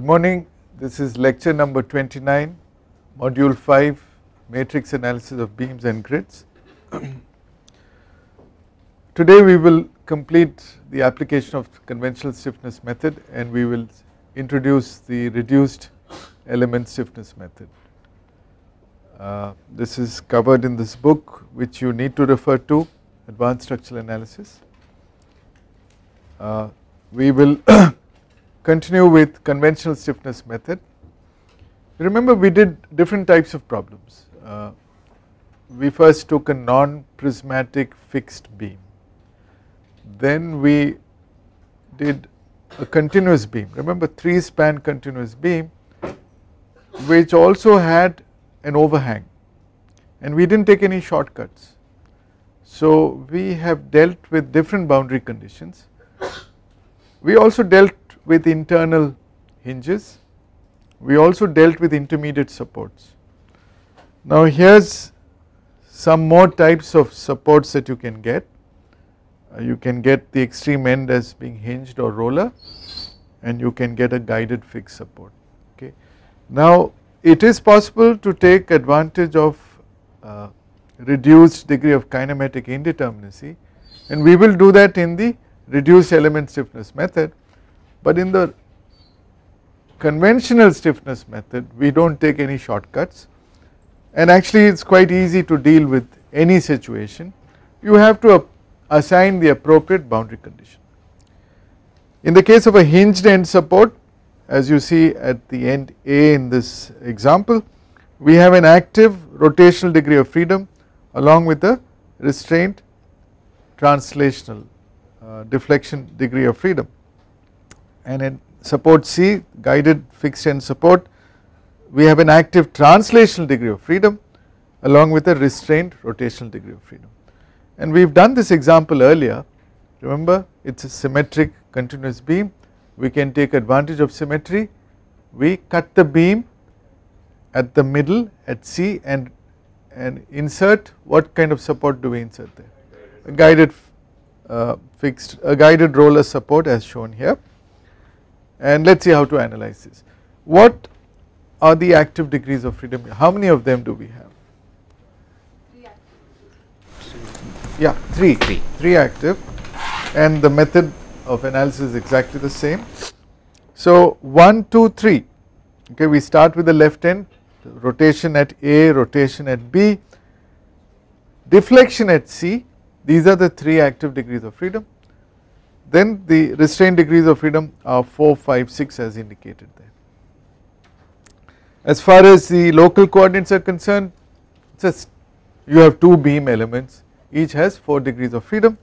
Good morning, this is lecture number 29, module 5, matrix analysis of beams and grids. Today we will complete the application of conventional stiffness method and we will introduce the reduced element stiffness method. This is covered in this book which you need to refer to, Advanced Structural Analysis. We will continue with conventional stiffness method. Remember we did different types of problems. We first took a non-prismatic fixed beam, then we did a continuous beam, remember 3-span continuous beam which also had an overhang, and we did not take any shortcuts. So we have dealt with different boundary conditions. We also dealt with internal hinges, we also dealt with intermediate supports. Now here is some more types of supports that you can get. You can get the extreme end as being hinged or roller, and you can get a guided fixed support. Okay. Now it is possible to take advantage of reduced degree of kinematic indeterminacy, and we will do that in the reduced element stiffness method. But in the conventional stiffness method we do not take any shortcuts, and actually it is quite easy to deal with any situation. You have to assign the appropriate boundary condition. In the case of a hinged end support, as you see at the end A in this example, we have an active rotational degree of freedom along with a restrained translational deflection degree of freedom, and in support C, guided fixed end support, we have an active translational degree of freedom along with a restrained rotational degree of freedom. And we have done this example earlier, remember it is a symmetric continuous beam, we can take advantage of symmetry, we cut the beam at the middle at C and insert, what kind of support do we insert there? A guided a guided roller support as shown here, and let us see how to analyze this. What are the active degrees of freedom? How many of them do we have? Yeah, three active, and the method of analysis is exactly the same. So 1, 2, 3, okay, we start with the left end, rotation at A, rotation at B, deflection at C. These are the 3 active degrees of freedom. Then the restrained degrees of freedom are 4, 5, 6 as indicated there. As far as the local coordinates are concerned, just you have 2 beam elements, each has 4 degrees of freedom,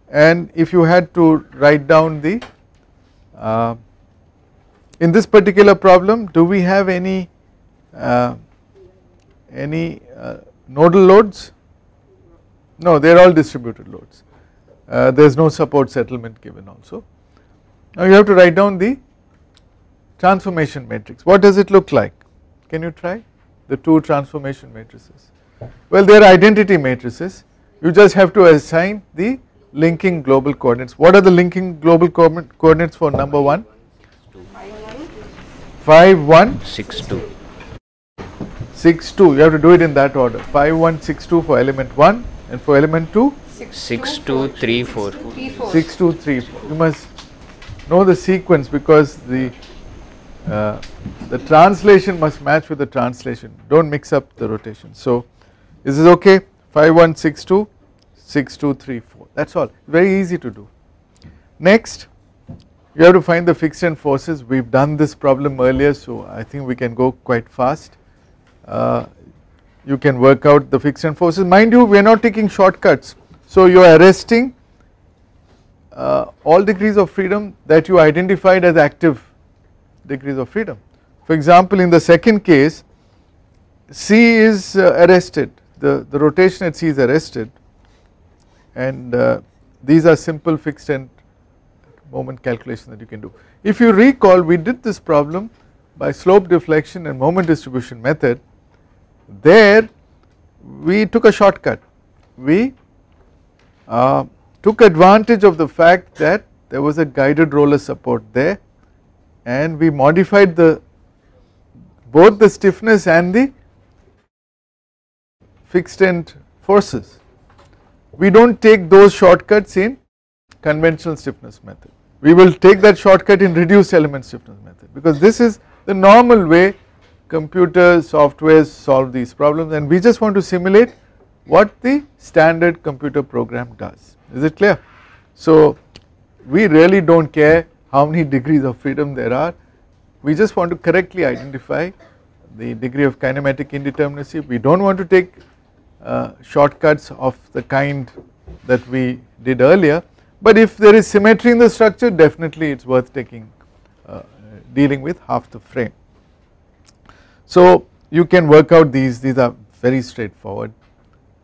and if you had to write down the in this particular problem, do we have any nodal loads? No, they are all distributed loads. There is no support settlement given also. Now you have to write down the transformation matrix. What does it look like? Can you try the 2 transformation matrices? Well, they are identity matrices, you just have to assign the linking global coordinates. What are the linking global coordinates for number 1? 5, 1, 6, 2. 6, 2, you have to do it in that order. 5, 1, 6, 2 for element 1, and for element 2? 6, 2, 3, 4. 6, 2, 3, 4. You must know the sequence because the translation must match with the translation, do not mix up the rotation. So is this okay? 5, 1, 6, 2, 6, 2, 3, 4, that is all, very easy to do. Next you have to find the fixed end forces. We have done this problem earlier, so I think we can go quite fast. You can work out the fixed end forces. Mind you, we are not taking shortcuts, so you are arresting all degrees of freedom that you identified as active degrees of freedom. For example, in the second case, C is arrested, the rotation at C is arrested, and these are simple fixed end moment calculation that you can do. If you recall, we did this problem by slope deflection and moment distribution method. There we took a shortcut, we took advantage of the fact that there was a guided roller support there and we modified both the stiffness and the fixed end forces. We do not take those shortcuts in conventional stiffness method. We will take that shortcut in reduced element stiffness method, because this is the normal way computer software solve these problems, and we just want to simulate what the standard computer program does. Is it clear? So we really do not care how many degrees of freedom there are, we just want to correctly identify the degree of kinematic indeterminacy. We do not want to take shortcuts of the kind that we did earlier, but if there is symmetry in the structure, definitely it is worth dealing with half the frame. So you can work out these are very straightforward.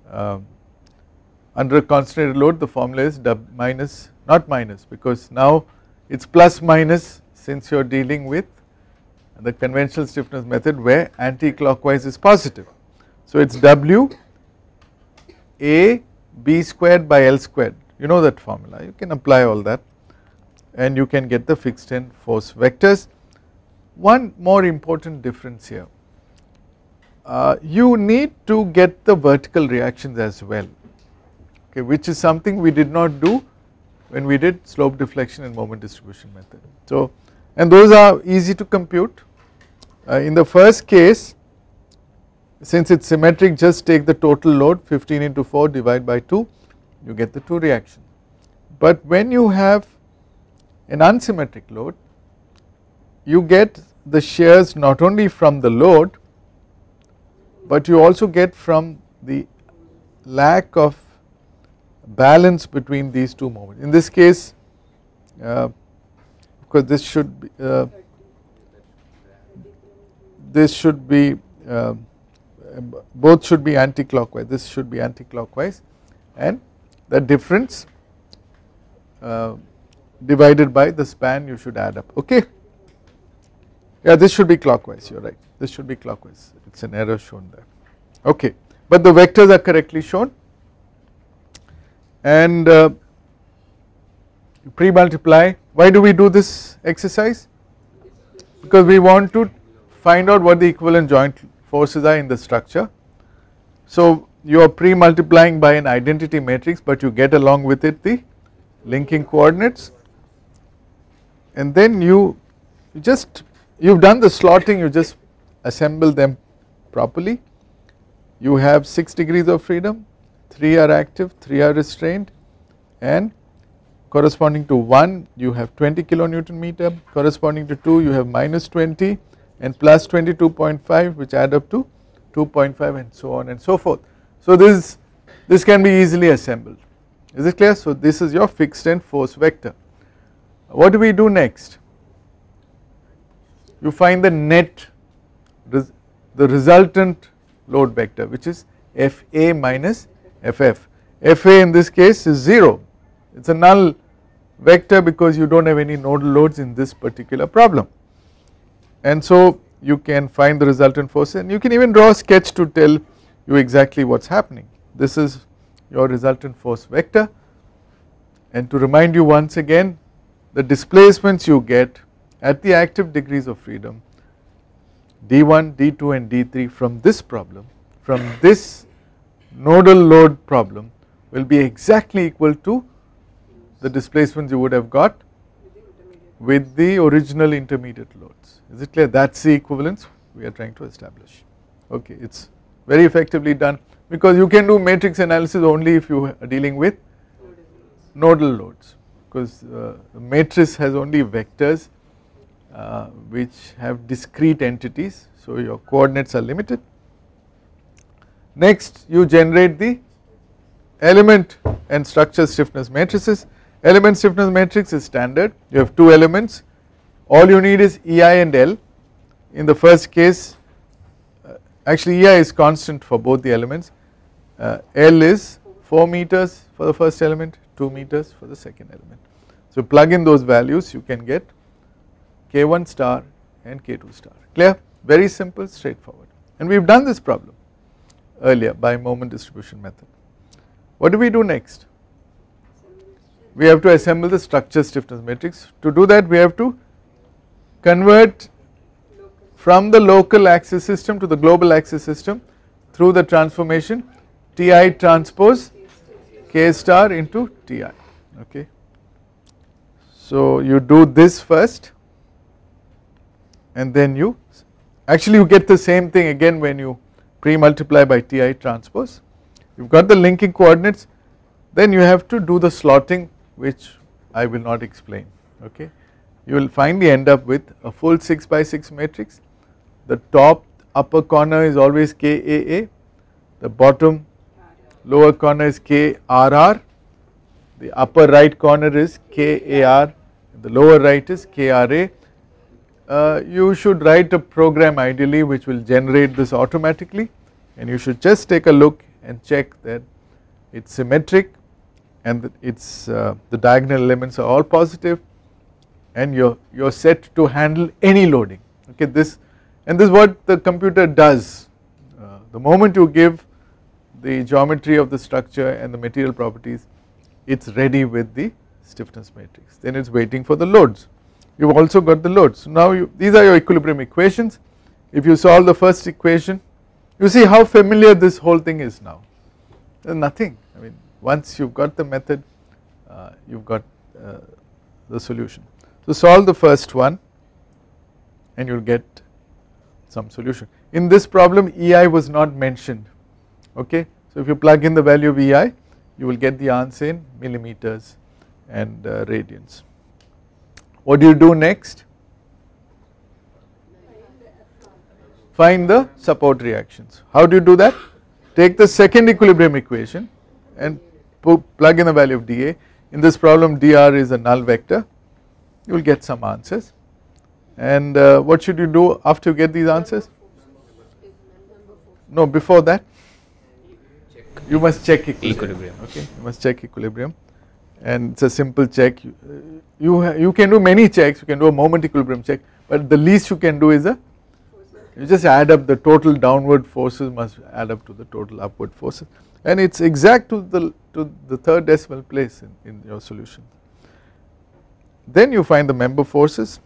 Under a concentrated load, the formula is W minus, not minus, because now it is plus minus, since you are dealing with the conventional stiffness method where anti-clockwise is positive. So it is W A B squared by L squared, you know that formula, you can apply all that and you can get the fixed end force vectors. One more important difference here, you need to get the vertical reactions as well, okay, which is something we did not do when we did slope deflection and moment distribution method. So, and those are easy to compute. In the first case, since it is symmetric, just take the total load 15 into 4 divide by 2, you get the 2 reactions. But when you have an unsymmetric load, you get the shears not only from the load, but you also get from the lack of balance between these two moments. In this case, because this should be both should be anti-clockwise, this should be anti-clockwise, and the difference divided by the span you should add up, okay. Yeah, this should be clockwise, you are right, this should be clockwise, it is an error shown there, okay, but the vectors are correctly shown. And pre-multiply. Why do we do this exercise? Because we want to find out what the equivalent joint forces are in the structure. So you are pre-multiplying by an identity matrix, but you get along with it the linking coordinates, and then you've done the slotting, you just assemble them properly. You have 6 degrees of freedom, 3 are active, 3 are restrained, and corresponding to 1 you have 20 kilonewton meter, corresponding to 2 you have minus 20 and plus 22.5, which add up to 2.5, and so on and so forth. So this can be easily assembled, is it clear? So this is your fixed end force vector. What do we do next? You find the net, the resultant load vector, which is Fa minus Ff. Fa in this case is 0, it is a null vector because you do not have any nodal loads in this particular problem, and so you can find the resultant force, and you can even draw a sketch to tell you exactly what is happening. This is your resultant force vector, and to remind you once again, the displacements you get at the active degrees of freedom d1, d2 and d3 from this problem, from this nodal load problem, will be exactly equal to the displacements you would have got with the original intermediate loads. Is it clear? That is the equivalence we are trying to establish, okay. It is very effectively done, because you can do matrix analysis only if you are dealing with nodal loads, because the matrix has only vectors which have discrete entities, so your coordinates are limited. Next you generate the element and structure stiffness matrices. Element stiffness matrix is standard, you have 2 elements, all you need is Ei and L. In the first case, actually Ei is constant for both the elements, L is 4 meters for the first element, 2 meters for the second element. So plug in those values, you can get K1 star and K2 star, clear? Very simple, straightforward, and we have done this problem earlier by moment distribution method. What do we do next? We have to assemble the structure stiffness matrix. To do that we have to convert from the local axis system to the global axis system through the transformation Ti transpose K star into Ti, okay. So you do this first and then you actually you get the same thing again when you pre-multiply by Ti transpose. You have got the linking coordinates, then you have to do the slotting, which I will not explain, okay. You will finally end up with a full 6 by 6 matrix. The top upper corner is always KAA, the bottom lower corner is KRR, the upper right corner is KAR, the lower right is KRA. You should write a program ideally which will generate this automatically, and you should just take a look and check that it's symmetric and that it's the diagonal elements are all positive, and you're set to handle any loading, okay. This is what the computer does. The moment you give the geometry of the structure and the material properties, it's ready with the stiffness matrix, then it's waiting for the loads. You've also got the loads. So now these are your equilibrium equations. If you solve the first equation, you see how familiar this whole thing is now. There's nothing, I mean, once you've got the method, you've got the solution. So solve the first one and you'll get some solution. In this problem EI was not mentioned, okay. So if you plug in the value of EI, you will get the answer in millimeters and radians. What do you do next? Find the support reactions. How do you do that? Take the second equilibrium equation and plug in the value of dA. In this problem dr is a null vector, you will get some answers. And what should you do after you get these answers? No, before that you must check equilibrium, okay, you must check equilibrium, and it's a simple check. You can do many checks, you can do a moment equilibrium check, but the least you can do is you just add up the total downward forces must add up to the total upward forces, and it's exact to the third decimal place in your solution. Then you find the member forces,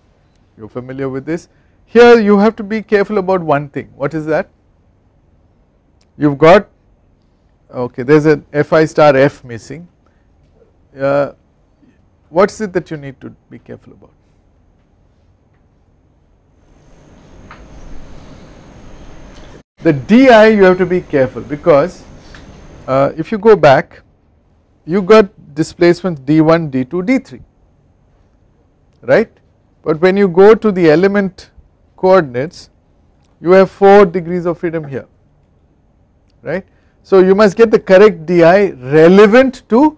you are familiar with this. Here you have to be careful about one thing. What is that? You have got, okay, there is a Fi star F missing. What is it that you need to be careful about? The Di you have to be careful, because if you go back, you got displacements D1, D2, D3, right, but when you go to the element coordinates you have 4 degrees of freedom here, right. So you must get the correct Di relevant to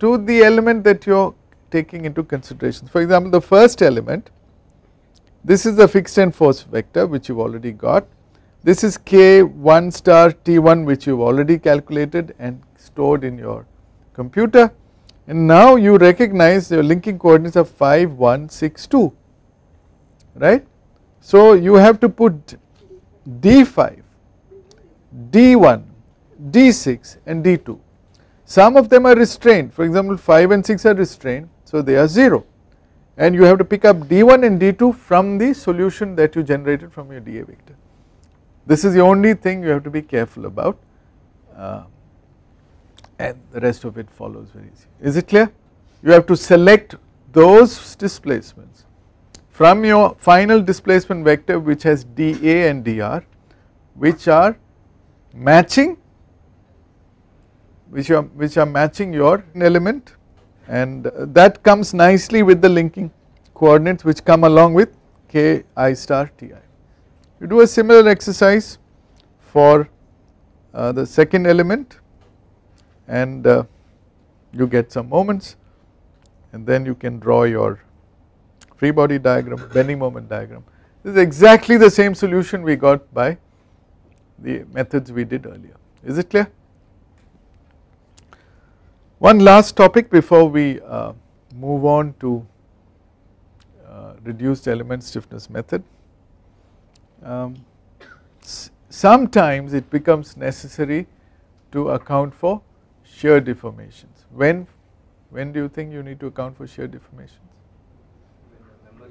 the element that you are taking into consideration. For example, the first element, this is the fixed end force vector which you have already got. This is K1 star T1 which you have already calculated and stored in your computer, and now you recognize your linking coordinates are 5, 1, 6, 2, right. So you have to put D5, D1, D6 and D2. Some of them are restrained, for example 5 and 6 are restrained, so they are 0, and you have to pick up D1 and D2 from the solution that you generated from your dA vector. This is the only thing you have to be careful about, and the rest of it follows very easy. Is it clear? You have to select those displacements from your final displacement vector which has dA and dr, which are matching, which are matching your element, and that comes nicely with the linking coordinates which come along with Ki star Ti. You do a similar exercise for the second element, and you get some moments, and then you can draw your free body diagram, bending moment diagram. This is exactly the same solution we got by the methods we did earlier. Is it clear? One last topic before we move on to reduced element stiffness method. Sometimes it becomes necessary to account for shear deformations. When do you think you need to account for shear deformations?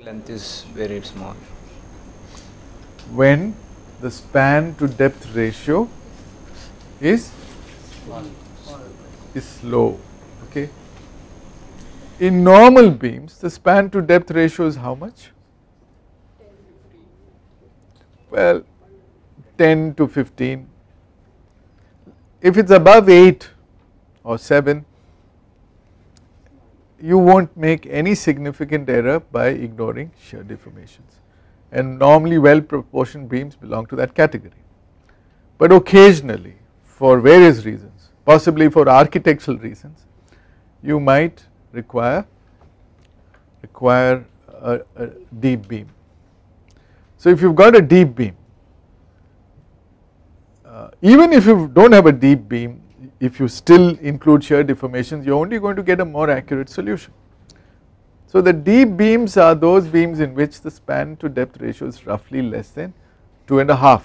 Length is very small. When the span to depth ratio is low. Okay. In normal beams, the span to depth ratio is how much? Well, 10 to 15. If it's above 8 or 7, you won't make any significant error by ignoring shear deformations, and normally well proportioned beams belong to that category. But occasionally, for various reasons, possibly for architectural reasons, you might require a deep beam. So if you've got a deep beam, even if you don't have a deep beam, if you still include shear deformations, you're only going to get a more accurate solution. So the deep beams are those beams in which the span to depth ratio is roughly less than 2.5.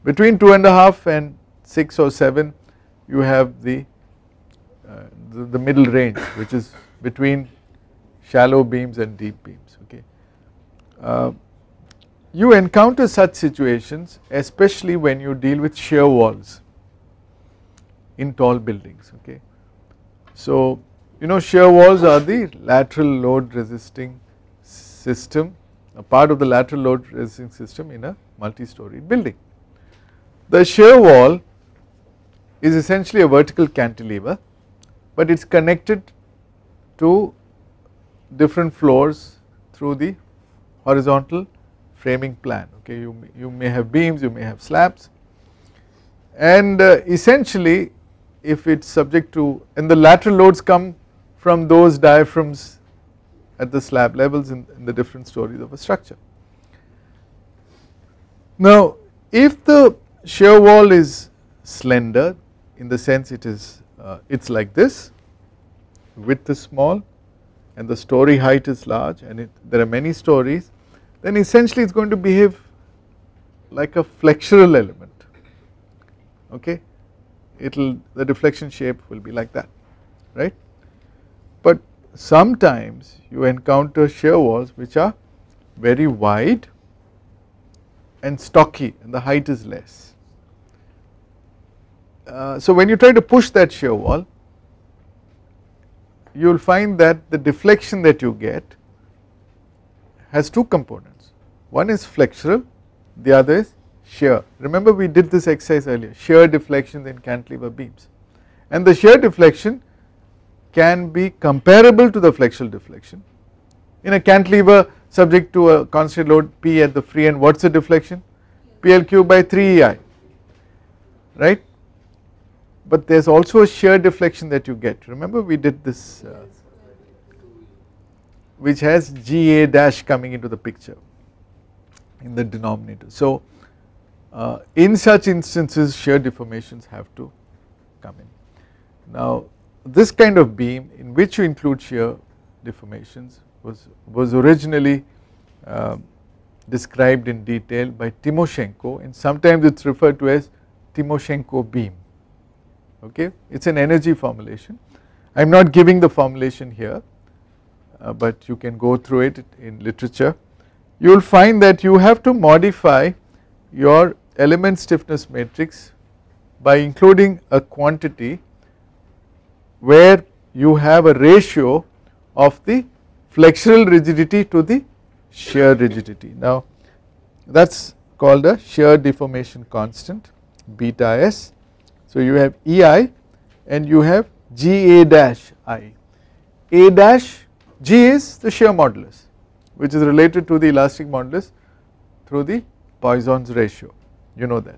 Between 2.5 and 6 or 7, you have the middle range, which is between shallow beams and deep beams. Okay. You encounter such situations especially when you deal with shear walls in tall buildings. Okay. So you know, shear walls are the lateral load resisting system, a part of the lateral load resisting system in a multi-story building. The shear wall is essentially a vertical cantilever, but it is connected to different floors through the horizontal framing plan. Okay, you may have beams, you may have slabs, and essentially if it is subject to, and the lateral loads come from those diaphragms at the slab levels in the different stories of a structure. Now if the shear wall is slender, in the sense it's like this, width is small and the story height is large, and there are many stories, then essentially it's going to behave like a flexural element. Okay, the deflection shape will be like that, right? But sometimes you encounter shear walls which are very wide and stocky, and the height is less. So when you try to push that shear wall, you will find that the deflection that you get has two components. One is flexural, the other is shear. Remember we did this exercise earlier, shear deflections in cantilever beams, and the shear deflection can be comparable to the flexural deflection. In a cantilever subject to a constant load P at the free end, what is the deflection? PL cube by 3EI, right? But there is also a shear deflection that you get. Remember we did this, which has GA dash coming into the picture in the denominator. So in such instances shear deformations have to come in. Now this kind of beam in which you include shear deformations was originally described in detail by Timoshenko, and sometimes it is referred to as Timoshenko beam. Okay, it is an energy formulation. I am not giving the formulation here, but you can go through it in literature. You will find that you have to modify your element stiffness matrix by including a quantity where you have a ratio of the flexural rigidity to the shear rigidity. Now that is called a shear deformation constant, beta S. So you have EI and you have GA dash I. A dash, G is the shear modulus, which is related to the elastic modulus through the Poisson's ratio, you know that.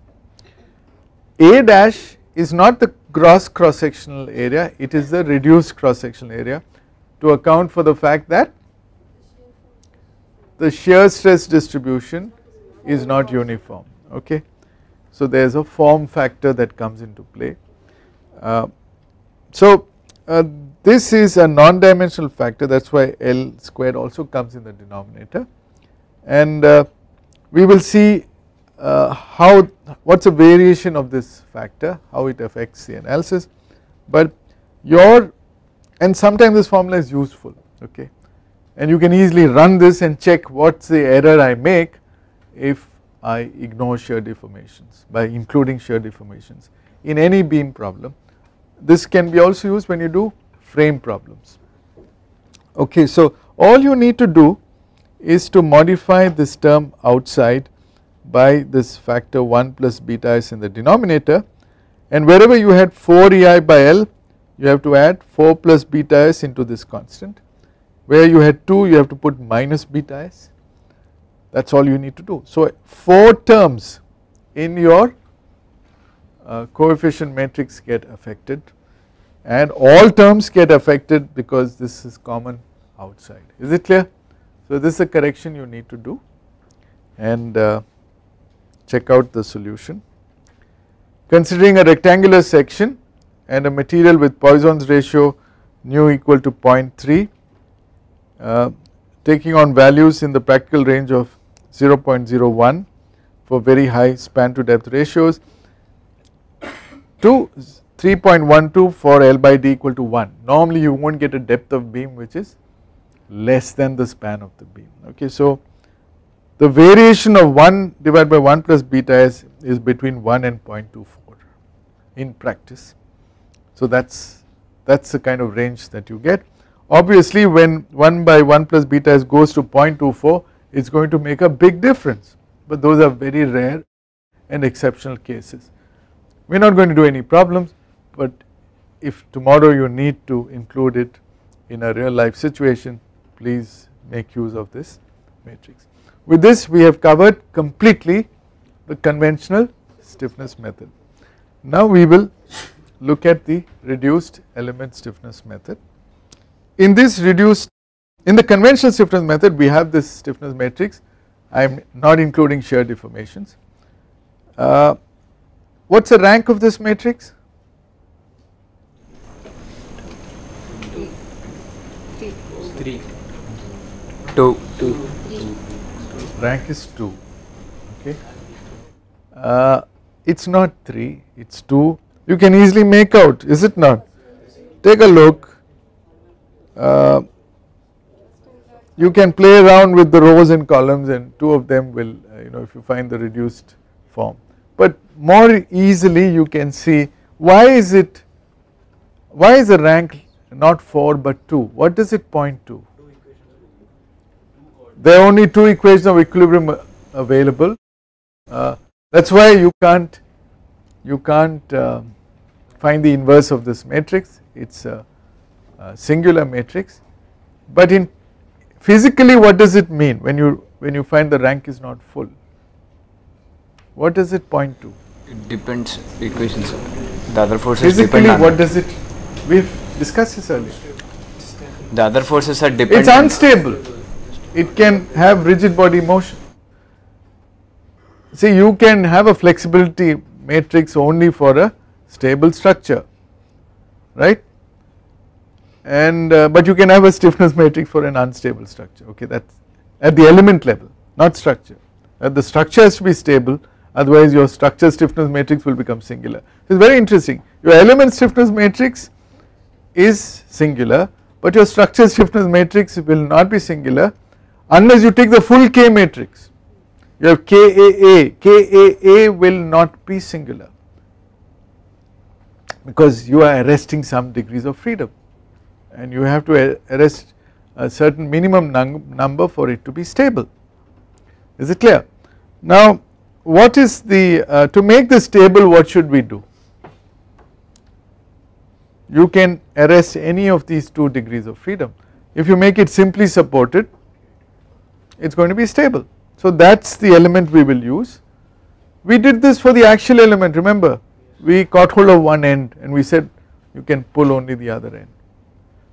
A dash is not the gross cross sectional area, it is the reduced cross sectional area, to account for the fact that the shear stress distribution is not uniform. Okay. So there is a form factor that comes into play. This is a non-dimensional factor, that is why L squared also comes in the denominator, and we will see what is a variation of this factor, how it affects the analysis, but and sometimes this formula is useful. Okay, and you can easily run this and check what is the error I make if I ignore shear deformations by including shear deformations in any beam problem. This can be also used when you do frame problems. Okay, so all you need to do is to modify this term outside by this factor 1 plus beta s in the denominator, and wherever you had 4 EI by L, you have to add 4 plus beta s into this constant. Where you had 2, you have to put minus beta s. That is all you need to do. So 4 terms in your coefficient matrix get affected, and all terms get affected because this is common outside. Is it clear? So this is a correction you need to do, and check out the solution. Considering a rectangular section and a material with Poisson's ratio nu equal to 0.3, taking on values in the practical range of 0.01 for very high span to depth ratios to 3.12 for L by D equal to 1. Normally you won't get a depth of beam which is less than the span of the beam. Okay, so the variation of 1 divided by 1 plus beta s is between 1 and 0.24 in practice. So that's the kind of range that you get. Obviously when 1 by 1 plus beta s goes to 0.24, it is going to make a big difference, but those are very rare and exceptional cases. We are not going to do any problems, but if tomorrow you need to include it in a real life situation, please make use of this matrix. With this we have covered completely the conventional stiffness method. Now we will look at the reduced element stiffness method. In the conventional stiffness method we have this stiffness matrix. I am not including shear deformations. What is the rank of this matrix? 3. 2. Rank is 2. Okay. It is not 3, it is 2. You can easily make out, is it not? Take a look. You can play around with the rows and columns, and 2 of them will, if you find the reduced form. But more easily you can see why is the rank not 4 but 2? What does it point to? There are only 2 equations of equilibrium available. That is why you can't find the inverse of this matrix. It is a singular matrix, but in physically what does it mean when you find the rank is not full? What does it point to? It depends equations. The other forces physically depend on what does it, we have discussed this earlier. The other forces are It dependent. is unstable, it can have rigid body motion. See, you can have a flexibility matrix only for a stable structure, right, and but you can have a stiffness matrix for an unstable structure. Okay, that is at the element level, not structure. The structure has to be stable, otherwise your structure stiffness matrix will become singular. It is very interesting, your element stiffness matrix is singular, but your structure stiffness matrix will not be singular unless you take the full K matrix. You have KAA will not be singular because you are arresting some degrees of freedom, and you have to arrest a certain minimum number for it to be stable. Is it clear? Now what is the, to make this stable, what should we do? You can arrest any of these 2 degrees of freedom. If you make it simply supported, it is going to be stable. So that is the element we will use. We did this for the axial element, remember, we caught hold of one end and we said you can pull only the other end.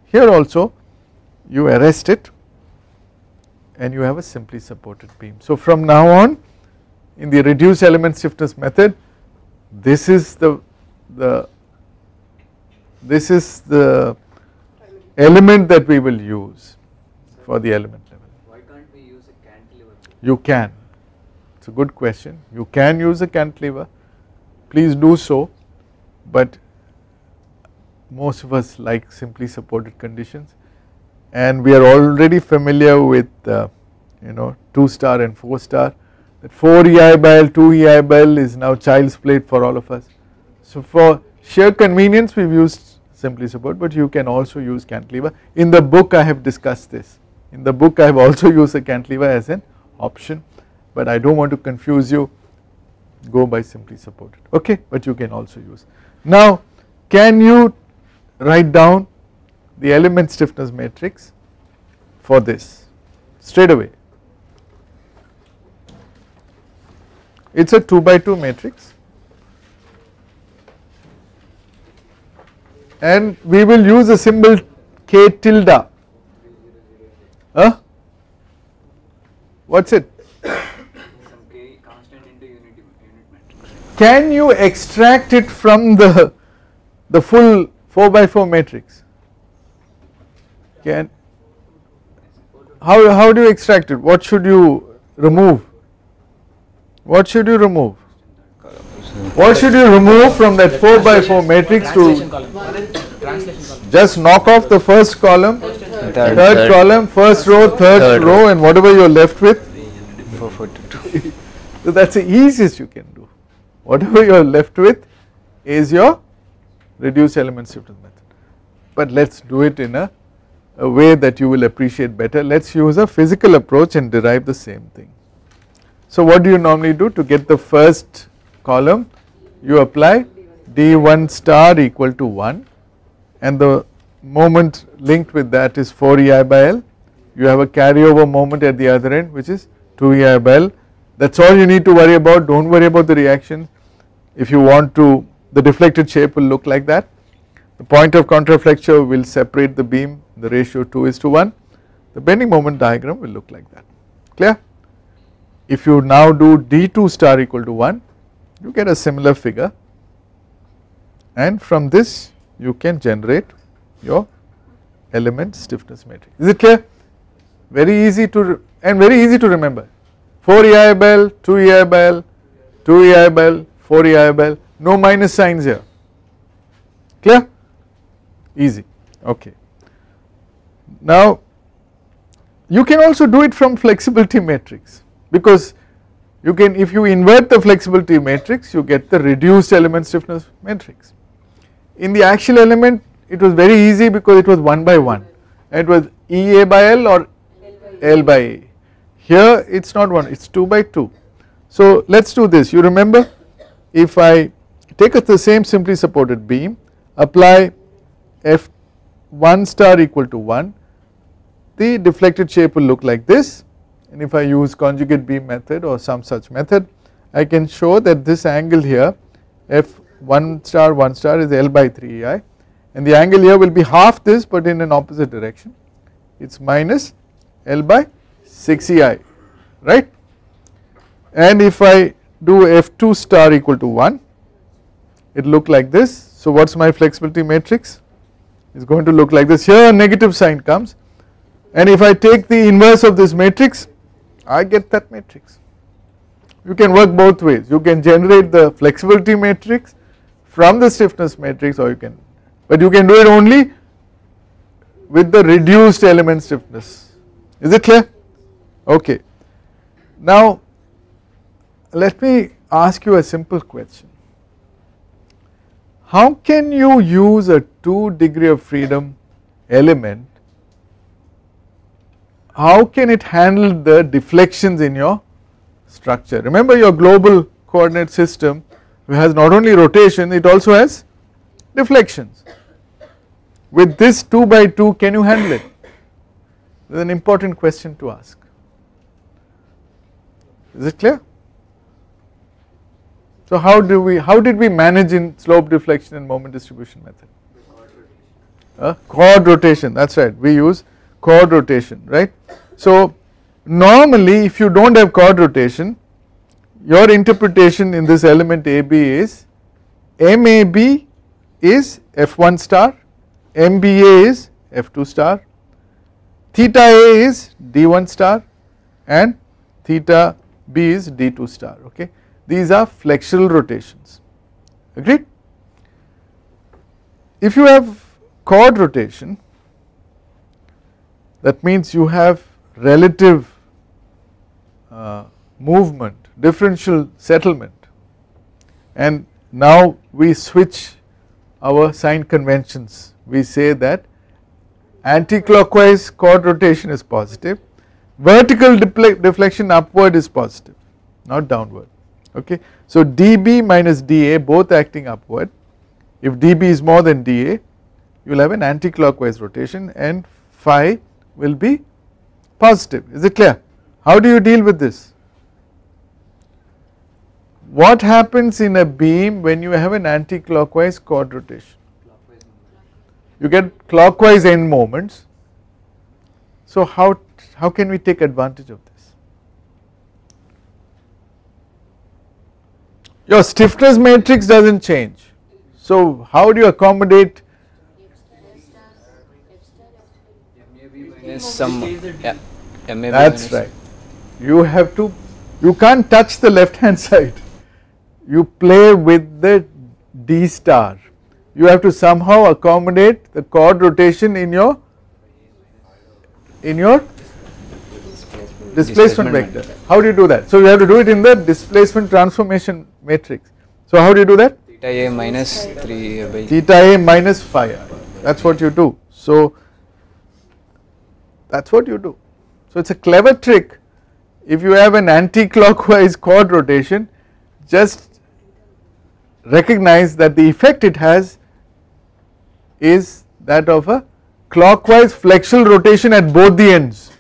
Here also you arrest it and you have a simply supported beam. So from now on, in the reduced element stiffness method, this is the element that we will use for the element level. Why can't we use a cantilever? You can, it is a good question. You can use a cantilever, please do so, but most of us like simply supported conditions. and we are already familiar with 2 star and 4 star. That 4 EI by L, 2 EI by L is now child's play for all of us. So for sheer convenience we have used simply support, but you can also use cantilever. In the book I have discussed this. In the book I have also used a cantilever as an option, but I do not want to confuse you, go by simply supported, okay, but you can also use. Now can you write down the element stiffness matrix for this straight away? It is a 2 by 2 matrix, and we will use a symbol K tilde. What is it? Some K constant into unit matrix. Can you extract it from the full 4 by 4 matrix? How do you extract it? What should you remove? What should you remove? What should you remove from that 4 by 4 matrix to just knock off the first column, third column, first row, third row, and whatever you are left with? 442. So that is the easiest you can do. Whatever you are left with is your reduced element stiffness method. But let us do it in a way that you will appreciate better. Let us use a physical approach and derive the same thing. So what do you normally do to get the first column? You apply D1 star equal to 1, and the moment linked with that is 4 EI by L. You have a carryover moment at the other end which is 2 EI by L. That is all you need to worry about. Do not worry about the reaction. If you want to, the deflected shape will look like that. The point of contraflexure will separate the beam, the ratio 2:1. The bending moment diagram will look like that. Clear? If you now do D2 star equal to 1, you get a similar figure, and from this you can generate your element stiffness matrix. Is it clear? Very easy to and very easy to remember. 4 EI by L, 2 EI by L, 2 EI by L, 4 EI by L, no minus signs here. Clear? Easy. Okay. Now you can also do it from flexibility matrix, because you can, if you invert the flexibility matrix, you get the reduced element stiffness matrix. In the axial element it was very easy because it was 1 by 1, and it was EA by L or L by A. Here it is not 1, it is 2 by 2. So let us do this. You remember, if I take the same simply supported beam, apply F1 star equal to 1, the deflected shape will look like this, and if I use conjugate beam method or some such method, I can show that this angle here F1 star 1 star is L by 3 EI, and the angle here will be half this but in an opposite direction. It is minus L by 6 EI, right? And if I do F2 star equal to 1, it will look like this. So what is my flexibility matrix? It is going to look like this. Here a negative sign comes, and if I take the inverse of this matrix, I get that matrix. You can work both ways. You can generate the flexibility matrix from the stiffness matrix, or you can, but you can do it only with the reduced element stiffness. Is it clear? Okay. Now let me ask you a simple question. How can you use a 2 degree of freedom element? How can it handle the deflections in your structure? Remember, your global coordinate system has not only rotation, it also has deflections. With this 2 by 2, can you handle it? This is an important question to ask. Is it clear? So how did we manage in slope deflection and moment distribution method? Chord rotation, that is right, we use chord rotation, right. So normally if you do not have chord rotation, your interpretation in this element AB is MAB is F1 star, MBA is F2 star, theta A is D1 star, and theta B is D2 star, okay. These are flexural rotations, agreed. If you have chord rotation, That means you have relative movement, differential settlement, and now we switch our sign conventions. We say that anti-clockwise chord rotation is positive, vertical deflection upward is positive, not downward. Okay. So dB minus dA both acting upward. If dB is more than dA, you will have an anti-clockwise rotation and phi will be positive. Is it clear? How do you deal with this? What happens in a beam when you have an anti-clockwise chord rotation? You get clockwise end moments. So how can we take advantage of this? Your stiffness matrix does not change. So how do you accommodate? That's right. You have to, you can't touch the left hand side. You play with the D star. You have to somehow accommodate the chord rotation in your displacement vector. How do you do that? So you have to do it in the displacement transformation matrix. So how do you do that? Theta A minus 3 by theta A minus phi. That is what you do. So that is what you do. So it is a clever trick. If you have an anti-clockwise chord rotation, just recognize that the effect it has is that of a clockwise flexural rotation at both the ends.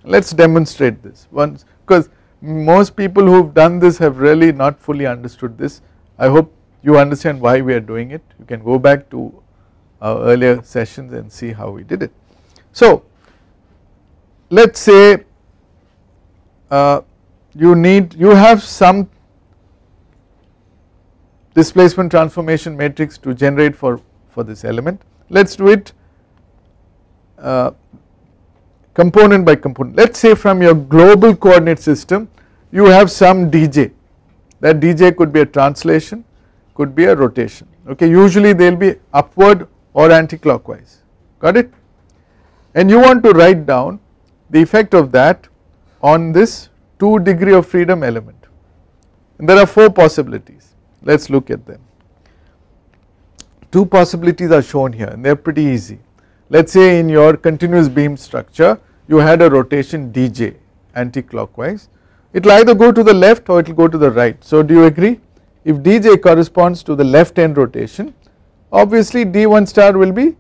Let us demonstrate this once, because most people who have done this have really not fully understood this. I hope you understand why we are doing it. You can go back to our earlier sessions and see how we did it. So let us say you have some displacement transformation matrix to generate for this element. Let us do it component by component. Let us say from your global coordinate system you have some dj. That dj could be a translation, could be a rotation. Okay, usually they will be upward or anti-clockwise. Got it? And you want to write down the effect of that on this 2 degree of freedom element. And there are 4 possibilities. Let us look at them. 2 possibilities are shown here and they are pretty easy. Let us say in your continuous beam structure you had a rotation dj anti-clockwise. It will either go to the left or it will go to the right. So do you agree? If dj corresponds to the left end rotation, obviously d1 star will be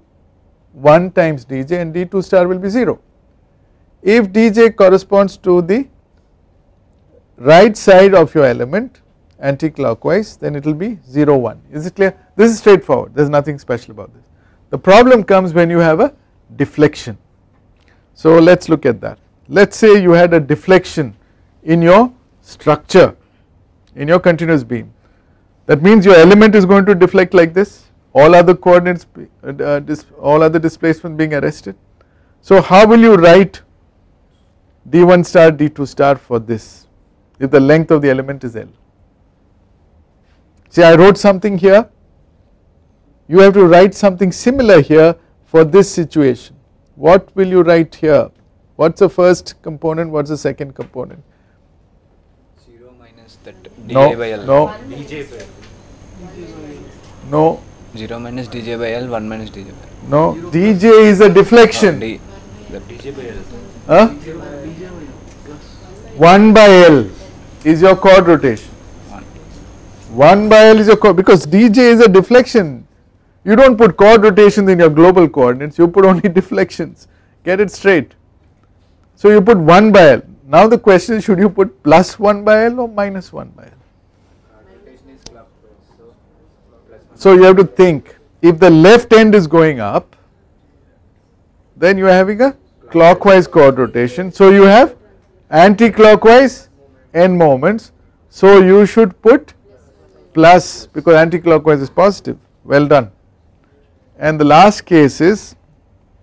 1 times dj and d2 star will be 0. If dj corresponds to the right side of your element anti-clockwise, then it will be 0 1. Is it clear? This is straightforward, there is nothing special about this. The problem comes when you have a deflection. So let us look at that. Let us say you had a deflection in your structure, in your continuous beam. That means your element is going to deflect like this, all other coordinates, all other displacement being arrested. So how will you write d1 star d2 star for this if the length of the element is L? See, I wrote something here, you have to write something similar here for this situation. What will you write here? What is the first component, what is the second component? 0 minus that dj by L. No, no, 0 minus dj by L, 1 minus dj by L. no, dj is a deflection. D, dj by L. Huh? 1 by L is your chord rotation. 1 by L is your chord, because dj is a deflection. You do not put chord rotations in your global coordinates, you put only deflections. Get it straight. So you put 1 by L. Now the question is, should you put plus 1 by L or minus 1 by L? So you have to think, if the left end is going up, then you are having a clockwise chord rotation. So you have anti-clockwise end moments. So you should put plus, because anti-clockwise is positive. Well done. And the last case is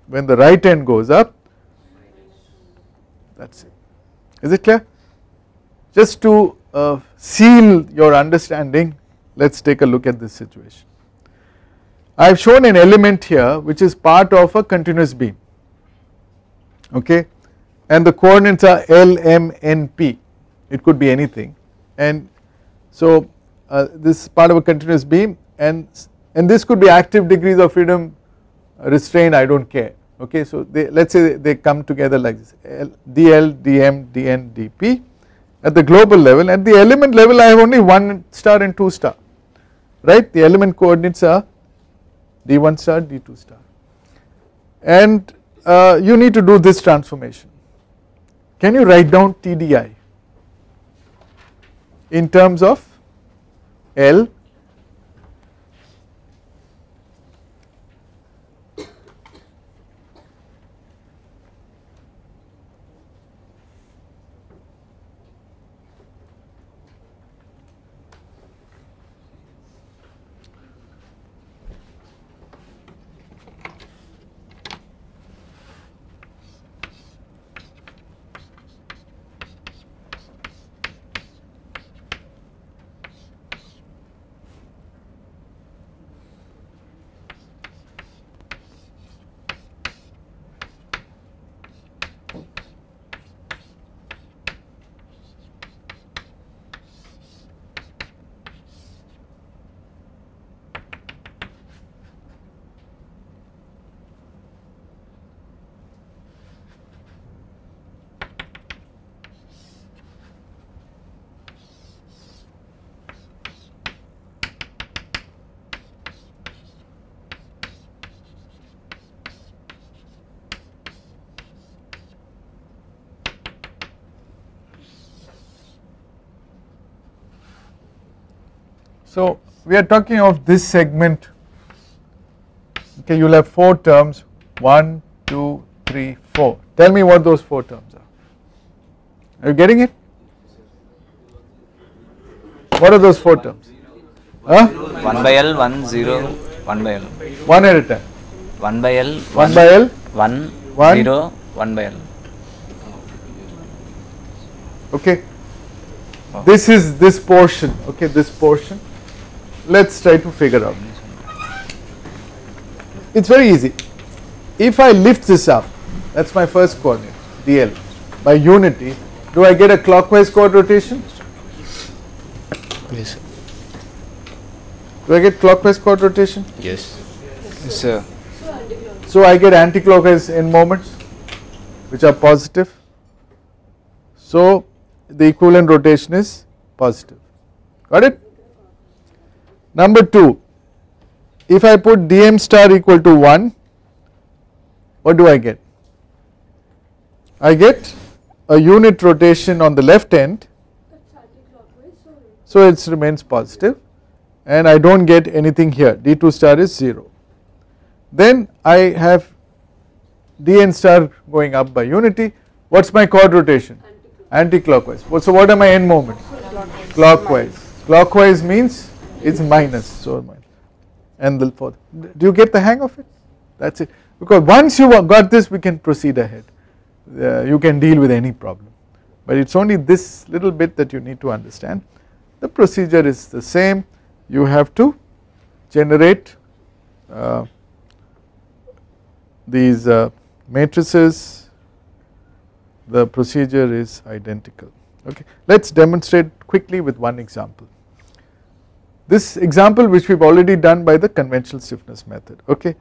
when the right end goes up, that is it. Is it clear? Just to seal your understanding, let us take a look at this situation. I have shown an element here which is part of a continuous beam. okay, and the coordinates are L, M, N, P, it could be anything, and so this is part of a continuous beam, and this could be active degrees of freedom, restrained, I do not care, okay. So let us say they come together like this, dl, dm, dn, dp at the global level. At the element level I have only 1 star and 2 star, right, the element coordinates are d1 star, d2 star, and you need to do this transformation. Can you write down TDI in terms of L, so we are talking of this segment, okay, you will have 4 terms, 1, 2, 3, 4, tell me what those 4 terms are you getting it? What are those 4 terms? 1 by L, 1, 0, 1 by L. One at a time. 1 by L, 1 by L, 1, 0, 1 by L. okay. This is this portion, okay, this portion. Let us try to figure out. It is very easy. If I lift this up, that is my first coordinate, dl, by unity, do I get a clockwise chord rotation? Yes. Do I get clockwise chord rotation? Yes. Yes, sir. So I get anti-clockwise end moments, which are positive. So the equivalent rotation is positive. Got it? Number 2, if I put dm star equal to 1, what do I get? I get a unit rotation on the left end, so it remains positive, and I do not get anything here, d2 star is 0. Then I have dn star going up by unity, what is my chord rotation? Anti-clockwise. So what are my end moments? Clockwise. Clockwise means it is minus, so minus. And the fourth. Do you get the hang of it? That is it. Because once you got this, we can proceed ahead. You can deal with any problem. But it is only this little bit that you need to understand. The procedure is the same. You have to generate these matrices. The procedure is identical. Okay. Let us demonstrate quickly with one example. This example which we have already done by the conventional stiffness method. Okay.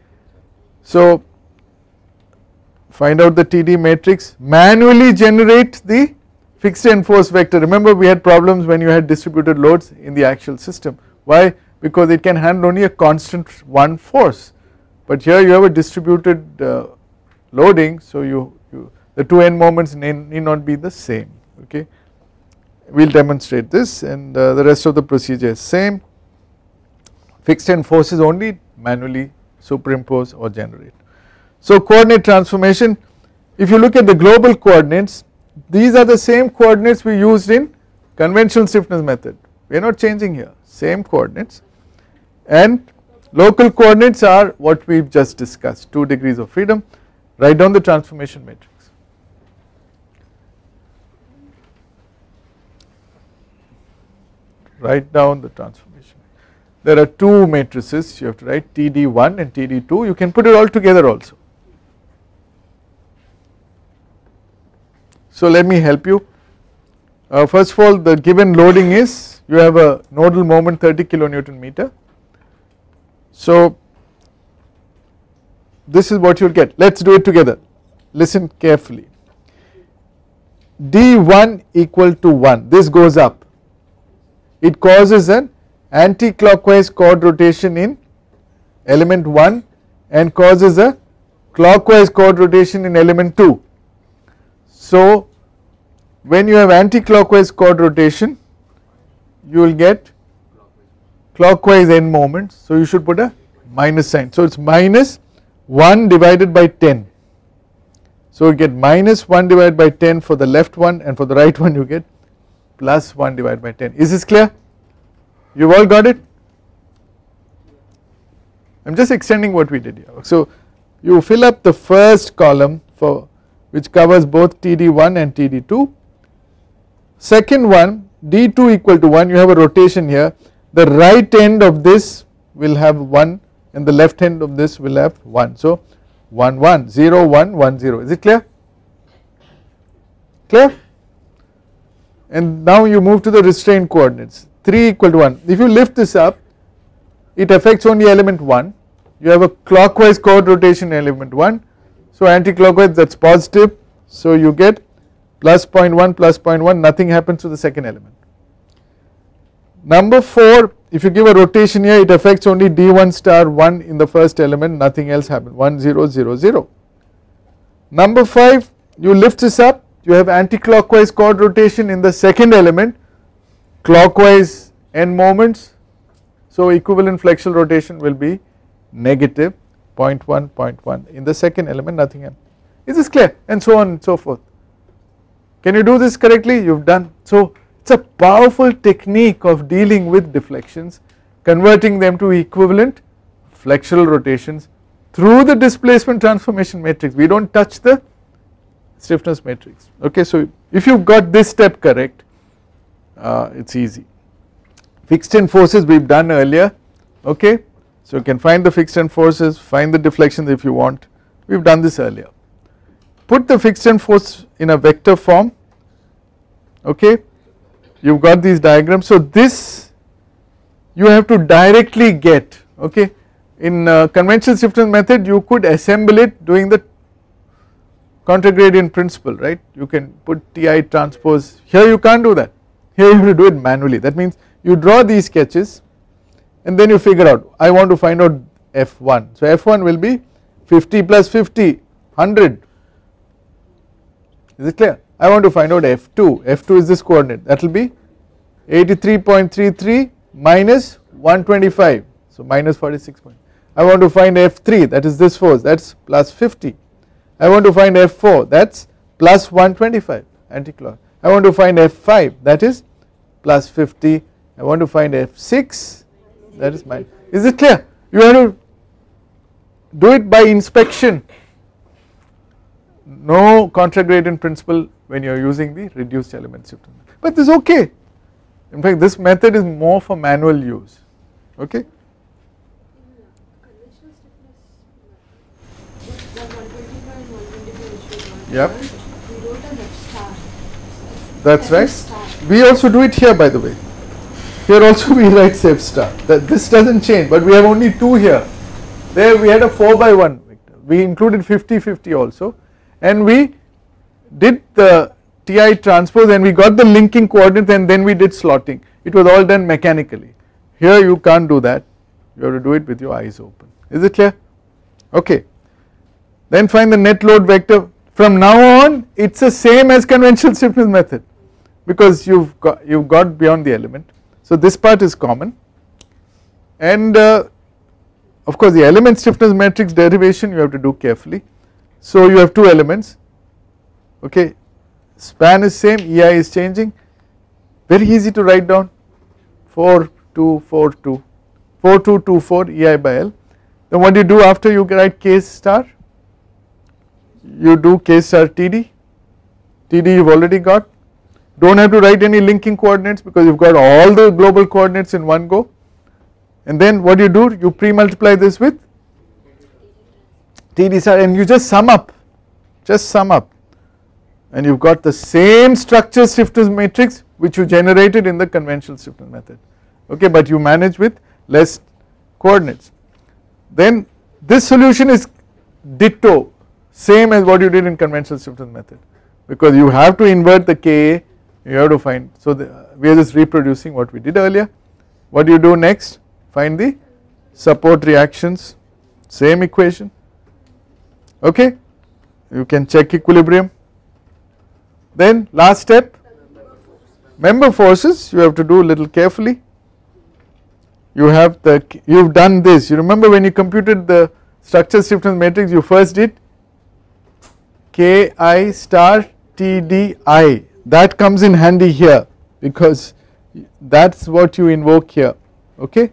So find out the TD matrix, manually generate the fixed end force vector. Remember we had problems when you had distributed loads in the actual system. Why? Because it can handle only a constant one force, but here you have a distributed loading, so the 2 end moments need not be the same. Okay. We will demonstrate this, and the rest of the procedure is same. Fixed end forces only manually superimpose or generate. So coordinate transformation, if you look at the global coordinates, these are the same coordinates we used in conventional stiffness method, we are not changing here, same coordinates, and local coordinates are what we have just discussed, 2 degrees of freedom. Write down the transformation matrix. Write down the transformation. There are 2 matrices you have to write, TD1 and TD2, you can put it all together also. So let me help you. First of all, the given loading is, you have a nodal moment 30 kilonewton meter. So this is what you will get. Let us do it together. Listen carefully. D1 equal to 1, this goes up. It causes an anti-clockwise chord rotation in element 1 and causes a clockwise chord rotation in element 2. So when you have anti-clockwise chord rotation, you will get clockwise end moments. So you should put a minus sign. So it is minus 1 divided by 10. So you get minus 1 divided by 10 for the left one, and for the right one you get plus 1 divided by 10. Is this clear? You have all got it? I am just extending what we did here. So you fill up the first column for which covers both TD1 and TD2. Second one, D2 equal to 1, you have a rotation here. The right end of this will have 1 and the left end of this will have 1. So 1 1 0 1 1 0. Is it clear? Clear? And now you move to the restraint coordinates. 3 equal to 1. If you lift this up, it affects only element 1. You have a clockwise chord rotation in element 1. So anti-clockwise, that is positive. So you get plus 0.1 plus 0.1, nothing happens to the second element. Number 4, if you give a rotation here, it affects only D1 star 1 in the first element, nothing else happens, 1 0 0 0. Number 5, you lift this up, you have anti-clockwise chord rotation in the second element, clockwise end moments, so equivalent flexural rotation will be negative 0.1 0.1 in the second element, nothing happens. Is this clear? And so on and so forth. Can you do this correctly? You have done. So it is a powerful technique of dealing with deflections, converting them to equivalent flexural rotations through the displacement transformation matrix. We do not touch the stiffness matrix. Okay, so if you have got this step correct, it is easy. Fixed end forces we have done earlier. Okay, so you can find the fixed end forces, find the deflections if you want. We have done this earlier. Put the fixed end force in a vector form. Okay, you have got these diagrams. So this you have to directly get. Okay, in conventional stiffness method you could assemble it doing the contragradient principle, right? You can put Ti transpose. Here you can't do that. Here you have to do it manually. That means you draw these sketches and then you figure out, I want to find out F1. So F1 will be 50 plus 50, 100. Is it clear? I want to find out F2. F2 is this coordinate, that will be 83.33 minus 125, so minus 46. I want to find F3, that is this force, that is plus 50. I want to find F4, that is plus 125 anti-clockwise. I want to find F5, that is plus 50. I want to find F6, that is minus. Is it clear? You have to do it by inspection. No contragradient principle when you are using the reduced element stiffness, but this is okay. In fact, this method is more for manual use. Okay. Yep. That's right. We also do it here, by the way. Here also we write F star. That this doesn't change, but we have only 2 here. There we had a 4 by 1 vector. We included 50-50 also, and we did the Ti transpose and we got the linking coordinates and then we did slotting. It was all done mechanically. Here you can't do that. You have to do it with your eyes open. Is it clear? Okay. Then find the net load vector. From now on, it's the same as conventional stiffness method because you've got beyond the element. So this part is common, and of course the element stiffness matrix derivation you have to do carefully. So you have 2 elements. Okay, span is same, EI is changing. Very easy to write down. 4 2 4 2 4 2 2 4 EI by L. Then what do you do after you write K star? You do K star TD. TD you've already got. Don't have to write any linking coordinates because you've got all the global coordinates in one go. And then what you do? You pre-multiply this with TD star and you just sum up. Just sum up. and you have got the same structure stiffness matrix which you generated in the conventional stiffness method, okay, but you manage with less coordinates. Then this solution is ditto, same as what you did in conventional stiffness method, because you have to invert the Ka, you have to find, so we are just reproducing what we did earlier. What do you do next? Find the support reactions, same equation, okay, you can check equilibrium. Then last step, member forces, you have to do a little carefully. You have done this, you remember when you computed the structure stiffness matrix, you first did Ki star Tdi, that comes in handy here because that is what you invoke here, okay,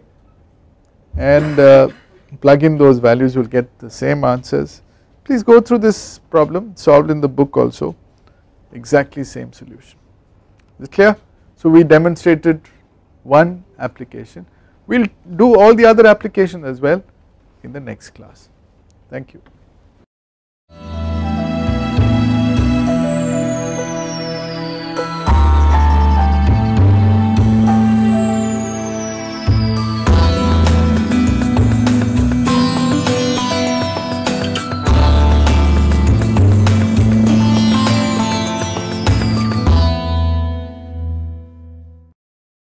and plug in those values, you will get the same answers. Please go through this problem, solved in the book also, exactly same solution. Is it clear? So we demonstrated one application, we will do all the other applications as well in the next class. Thank you.